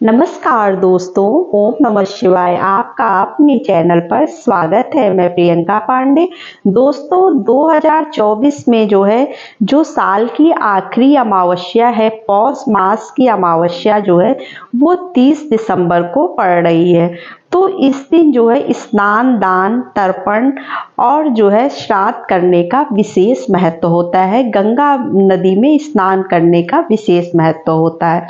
नमस्कार दोस्तों, ओम नमः शिवाय। आपका अपने चैनल पर स्वागत है। मैं प्रियंका पांडे। दोस्तों, 2024 में जो साल की आखिरी अमावस्या है, पौष मास की अमावस्या वो 30 दिसंबर को पड़ रही है। तो इस दिन स्नान, दान, तर्पण और श्राद्ध करने का विशेष महत्व होता है। गंगा नदी में स्नान करने का विशेष महत्व होता है।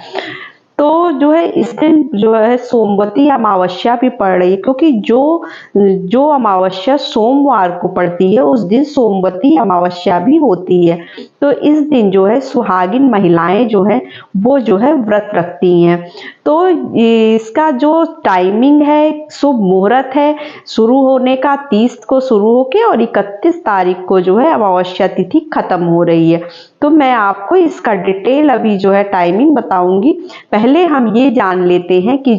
तो इस दिन सोमवती अमावस्या भी पड़ रही है, क्योंकि जो जो अमावस्या सोमवार को पड़ती है उस दिन सोमवती अमावस्या भी होती है। तो इस दिन सुहागिन महिलाएं वो व्रत रखती हैं। तो इसका जो टाइमिंग है, शुभ मुहूर्त है शुरू होने का, 30 को शुरू होके और 31 तारीख को अमावस्या तिथि खत्म हो रही है। तो मैं आपको इसका डिटेल अभी टाइमिंग बताऊंगी। पहले हम ये जान लेते हैं कि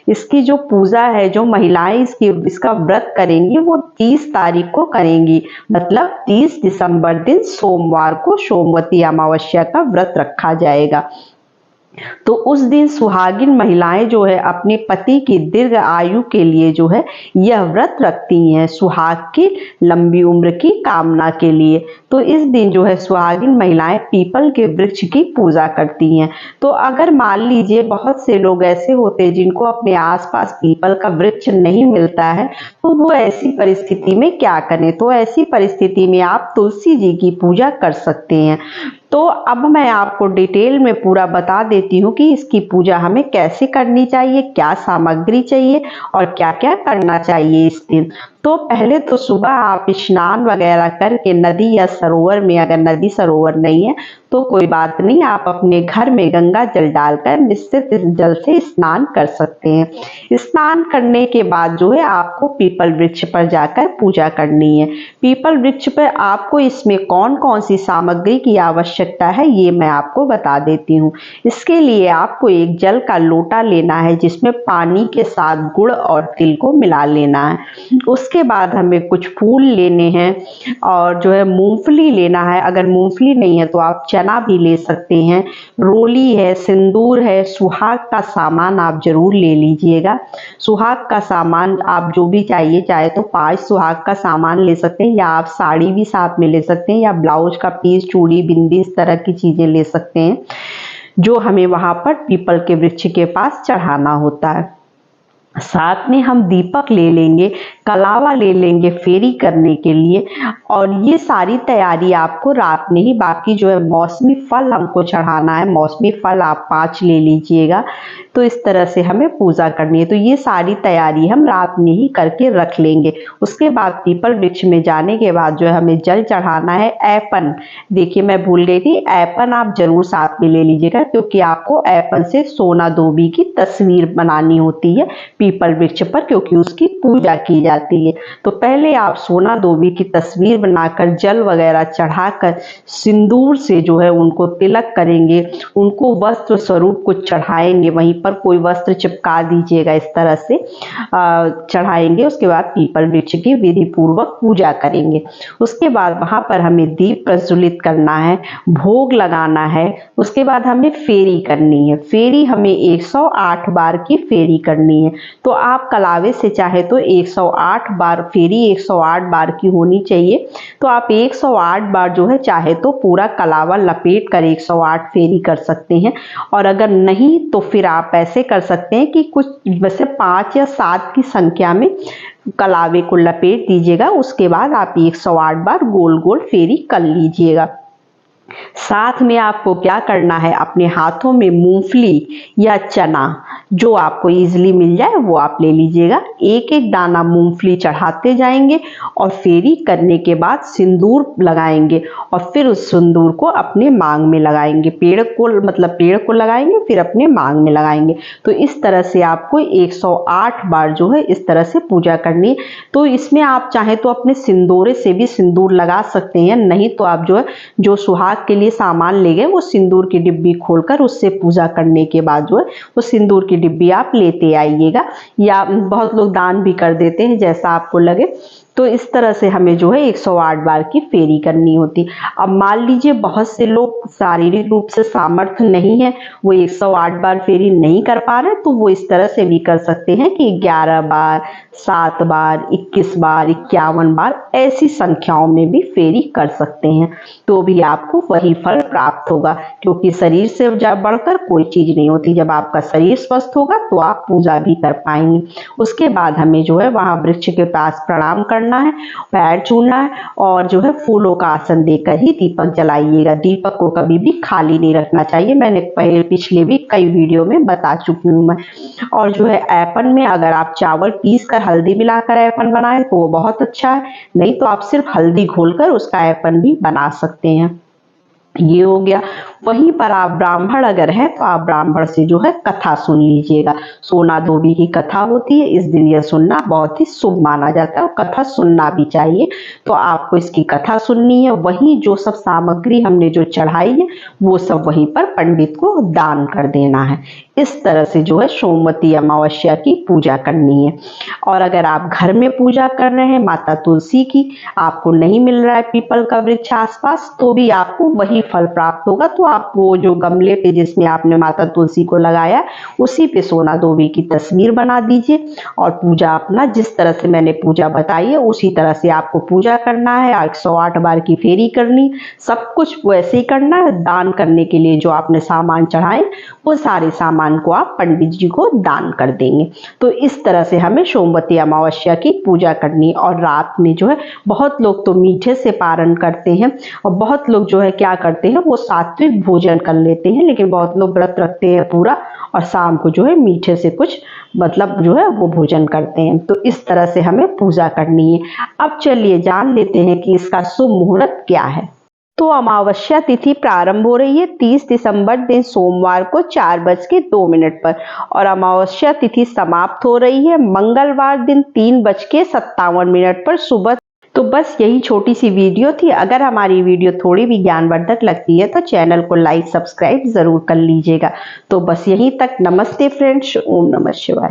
इसकी जो पूजा है, जो महिलाएं इसका व्रत करेंगी वो 30 तारीख को करेंगी। मतलब 30 दिसंबर दिन सोमवार को सोमवती अमावस्या का व्रत रखा जाएगा। तो उस दिन सुहागिन महिलाएं अपने पति की दीर्घ आयु के लिए यह व्रत रखती हैं, सुहाग की लंबी उम्र की कामना के लिए। तो इस दिन सुहागिन महिलाएं पीपल के वृक्ष की पूजा करती हैं। तो अगर मान लीजिए बहुत से लोग ऐसे होते हैं जिनको अपने आसपास पीपल का वृक्ष नहीं मिलता है, तो वो ऐसी परिस्थिति में क्या करें? तो ऐसी परिस्थिति में आप तुलसी जी की पूजा कर सकते हैं। तो अब मैं आपको डिटेल में पूरा बता देती हूँ कि इसकी पूजा हमें कैसे करनी चाहिए, क्या सामग्री चाहिए और क्या क्या करना चाहिए इस दिन। तो पहले तो सुबह आप स्नान वगैरह करके नदी या सरोवर में, अगर नदी सरोवर नहीं है तो कोई बात नहीं, आप अपने घर में गंगा जल डालकर निश्चित जल से स्नान कर सकते हैं। स्नान करने के बाद आपको पीपल वृक्ष पर जाकर पूजा करनी है। पीपल वृक्ष पर आपको इसमें कौन कौन सी सामग्री की आवश्यकता है ये मैं आपको बता देती हूँ। इसके लिए आपको एक जल का लोटा लेना है, जिसमें पानी के साथ गुड़ और तिल को मिला लेना है। उसके बाद हमें कुछ फूल लेने हैं और मूंगफली लेना है। अगर मूंगफली नहीं है तो आप चना भी ले सकते हैं। रोली है, सिंदूर है, सुहाग का सामान आप जरूर ले लीजिएगा। सुहाग का सामान आप जो भी चाहिए, चाहे तो 5 सुहाग का सामान ले सकते हैं, या आप साड़ी भी साथ में ले सकते हैं, या ब्लाउज का पीस, चूड़ी, बिंदी, इस तरह की चीजें ले सकते हैं जो हमें वहां पर पीपल के वृक्ष के पास चढ़ाना होता है। साथ में हम दीपक ले लेंगे, कलावा ले लेंगे फेरी करने के लिए। और ये सारी तैयारी आपको रात में ही, बाकी मौसमी फल हमको चढ़ाना है, मौसमी फल आप 5 ले लीजिएगा। तो इस तरह से हमें पूजा करनी है। तो ये सारी तैयारी हम रात में ही करके रख लेंगे। उसके बाद पीपल वृक्ष में जाने के बाद हमें जल चढ़ाना है। ऐपन, देखिए मैं भूल गई थी, ऐपन आप जरूर साथ में ले लीजिएगा, क्योंकि आपको ऐपन से सोना धोबी की तस्वीर बनानी होती है पीपल वृक्ष पर, क्योंकि उसकी पूजा की जाती है। तो पहले आप सोना धोबी की तस्वीर बनाकर जल वगैरह चढ़ाकर सिंदूर से उनको तिलक करेंगे, उनको वस्त्र स्वरूप कुछ चढ़ाएंगे, वहीं पर कोई वस्त्र चिपका दीजिएगा, इस तरह से चढ़ाएंगे। उसके बाद पीपल वृक्ष की विधि पूर्वक पूजा करेंगे। उसके बाद वहां पर हमें दीप प्रज्वलित करना है, भोग लगाना है। उसके बाद हमें फेरी करनी है। फेरी हमें 108 बार की फेरी करनी है। तो आप कलावे से चाहे तो 108 बार फेरी, 108 बार की होनी चाहिए। तो आप 108 बार चाहे तो पूरा कलावा लपेट कर 108 फेरी कर सकते हैं। और अगर नहीं तो फिर आप ऐसे कर सकते हैं कि कुछ वैसे 5 या 7 की संख्या में कलावे को लपेट दीजिएगा। उसके बाद आप 108 बार गोल गोल फेरी कर लीजिएगा। साथ में आपको क्या करना है, अपने हाथों में मूंगफली या चना जो आपको इजीली मिल जाए वो आप ले लीजिएगा। एक एक दाना मूंगफली चढ़ाते जाएंगे और फेरी करने के बाद सिंदूर लगाएंगे, और फिर उस सिंदूर को अपने मांग में लगाएंगे। पेड़ को लगाएंगे, फिर अपने मांग में लगाएंगे। तो इस तरह से आपको 108 बार इस तरह से पूजा करनी है। तो इसमें आप चाहे तो अपने सिंदूरे से भी सिंदूर लगा सकते हैं, नहीं तो आप जो सुहाग के लिए सामान ले गए वो सिंदूर की डिब्बी खोलकर उससे पूजा करने के बाद वो सिंदूर की डिब्बी आप लेते आइएगा, या बहुत लोग दान भी कर देते हैं, जैसा आपको लगे। तो इस तरह से हमें जो है 108 बार की फेरी करनी होती। अब मान लीजिए बहुत से लोग शारीरिक रूप से सामर्थ्य नहीं है, वो 108 बार फेरी नहीं कर पा रहे, तो वो इस तरह से भी कर सकते हैं कि 11 बार, 7 बार, 21 बार, 51 बार ऐसी संख्याओं में भी फेरी कर सकते हैं, तो भी आपको वही फल प्राप्त होगा, क्योंकि शरीर से बढ़कर कोई चीज नहीं होती। जब आपका शरीर स्वस्थ होगा तो आप पूजा भी कर पाएंगे। उसके बाद हमें जो है वहां वृक्ष के पास प्रणाम करना है, पैर छूना है और जो है फूलों का आसन देकर ही दीपक जलाइएगा। दीपक को कभी भी खाली नहीं रखना चाहिए, मैंने पहले पिछले भी कई वीडियो में बता चुकी हूँ मैं। और जो है ऐपन में अगर आप चावल पीस कर हल्दी मिलाकर ऐपन बनाए तो वो बहुत अच्छा है, नहीं तो आप सिर्फ हल्दी घोलकर उसका ऐपन भी बना सकते हैं। ये हो गया। वहीं पर आप ब्राह्मण अगर है तो आप ब्राह्मण से जो है कथा सुन लीजिएगा। सोना धोबी की कथा होती है, इस दिन यह सुनना बहुत ही शुभ माना जाता है और कथा सुनना भी चाहिए, तो आपको इसकी कथा सुननी है। वहीं जो सब सामग्री हमने जो चढ़ाई है वो सब वहीं पर पंडित को दान कर देना है। इस तरह से जो है सोमवती अमावस्या की पूजा करनी है। और अगर आप घर में पूजा कर रहे हैं माता तुलसी की, आपको नहीं मिल रहा है पीपल का वृक्ष आसपास, तो भी आपको वही फल प्राप्त होगा। तो आप वो जो गमले पे जिसमें आपने माता तुलसी को लगाया उसी पे सोना धोबी की तस्वीर बना दीजिए और पूजा अपना जिस तरह से मैंने पूजा बताई है उसी तरह से आपको पूजा करना है। 108 बार की फेरी करनी, सब कुछ वैसे ही करना है। दान करने के लिए जो आपने सामान चढ़ाए वो सारे सामान को आप पंडित जी को दान कर देंगे। तो इस तरह से हमें सोमवती अमावस्या की पूजा करनी। और रात में जो है बहुत लोग तो मीठे से पारण करते हैं और बहुत लोग जो है क्या करते हैं वो सात्विक भोजन कर लेते हैं, लेकिन बहुत लोग व्रत रखते हैं पूरा और शाम को जो है मीठे से कुछ मतलब जो है वो भोजन करते हैं। तो इस तरह से हमें पूजा करनी है। अब चलिए जान लेते हैं कि इसका शुभ मुहूर्त क्या है। तो अमावस्या तिथि प्रारंभ हो रही है 30 दिसंबर दिन सोमवार को 4:02 पर और अमावस्या तिथि समाप्त हो रही है मंगलवार दिन 3:57 पर सुबह। तो बस यही छोटी सी वीडियो थी। अगर हमारी वीडियो थोड़ी भी ज्ञानवर्धक लगती है तो चैनल को लाइक सब्सक्राइब जरूर कर लीजिएगा। तो बस यहीं तक। नमस्ते फ्रेंड्स, ओम नमः शिवाय।